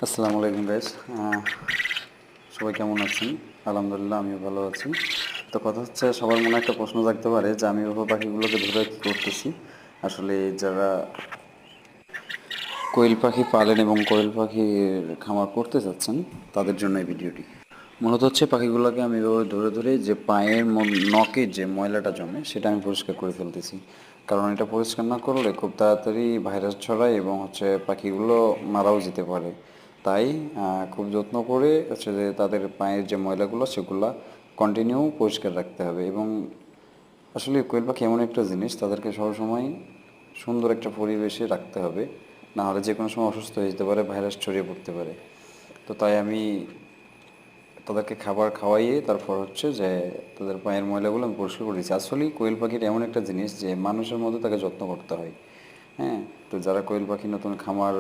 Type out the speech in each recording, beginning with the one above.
আসসালামু আলাইকুম গাইস। সবাই কেমন আছেন? আলহামদুলিল্লাহ আমিও ভালো আছি। তো কথা হচ্ছে, সবার মনে একটা প্রশ্ন থাকতে পারে যে আমি ওই পাখিগুলোকে ধরে কী করতেছি। আসলে যারা কোয়েল পাখি পালেন এবং কোয়েল পাখির খামার করতে চাচ্ছেন তাদের জন্য এই ভিডিওটি। মূলত হচ্ছে পাখিগুলোকে আমি এভাবে ধরে ধরে যে পায়ের নখে যে ময়লাটা জমে সেটা আমি পরিষ্কার করে ফেলতেছি। কারণ এটা পরিষ্কার না করলে খুব তাড়াতাড়ি ভাইরাস ছড়ায় এবং হচ্ছে পাখিগুলো মারাও যেতে পারে। তাই খুব যত্ন করে হচ্ছে যে তাদের পায়ের যে ময়লাগুলো সেগুলো কন্টিনিউ পরিষ্কার রাখতে হবে। এবং আসলে কোয়েল পাখি এমন একটা জিনিস, তাদেরকে সবসময় সুন্দর একটা পরিবেশে রাখতে হবে, না হলে যে কোনো সময় অসুস্থ হয়ে যেতে পারে, ভাইরাস ছড়িয়ে পড়তে পারে। তো তাই আমি তাদেরকে খাবার খাওয়াইয়ে তারপর হচ্ছে যে তাদের পায়ের ময়লাগুলো আমি পরিষ্কার করে দিচ্ছি। আসলেই কোয়েল পাখিটা এমন একটা জিনিস যে মানুষের মধ্যে তাকে যত্ন করতে হয়। হ্যাঁ, তো যারা কোয়েল পাখি নতুন খামার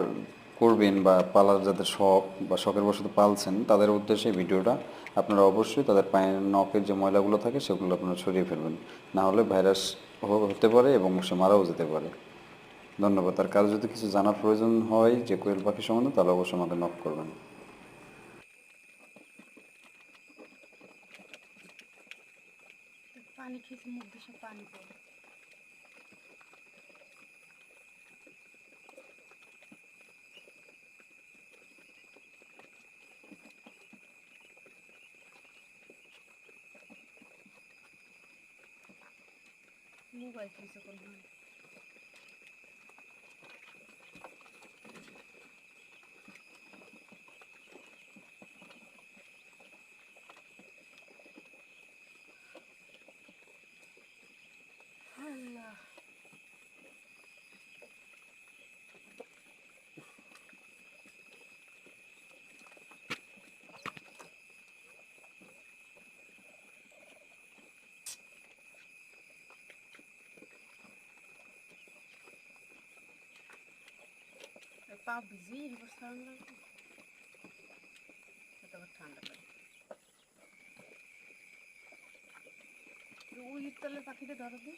করবেন বা পালার যাদের শখ বা শখের বশত পালছেন তাদের উদ্দেশ্যে ভিডিওটা। আপনারা অবশ্যই তাদের পায়ের নখের যে ময়লাগুলো থাকে সেগুলো আপনারা সরিয়ে ফেলবেন, না হলে ভাইরাস হতে পারে এবং সে মারাও যেতে পারে। ধন্যবাদ। আর কারো যদি কিছু জানার প্রয়োজন হয় যে কোয়েল পাখি সম্বন্ধে, তাহলে অবশ্যই আমাকে নক করবেন। পানি খেয়েছি, মুখ দিয়ে সব পানি পড়ে। মোবাইল খেয়েছে কোন হয়। আল্লাহ, পা ভিজিয়ে এবার সারান লাগবে, এত আবার ঠান্ডা লাগে। ওই তলের পাখিটা ধরো দি,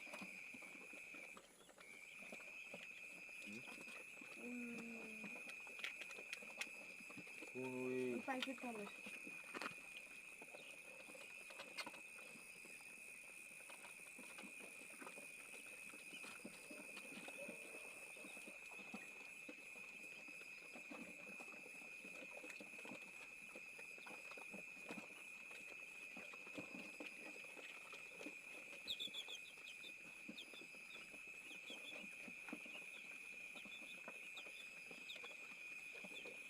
ওই পাইপের তলে।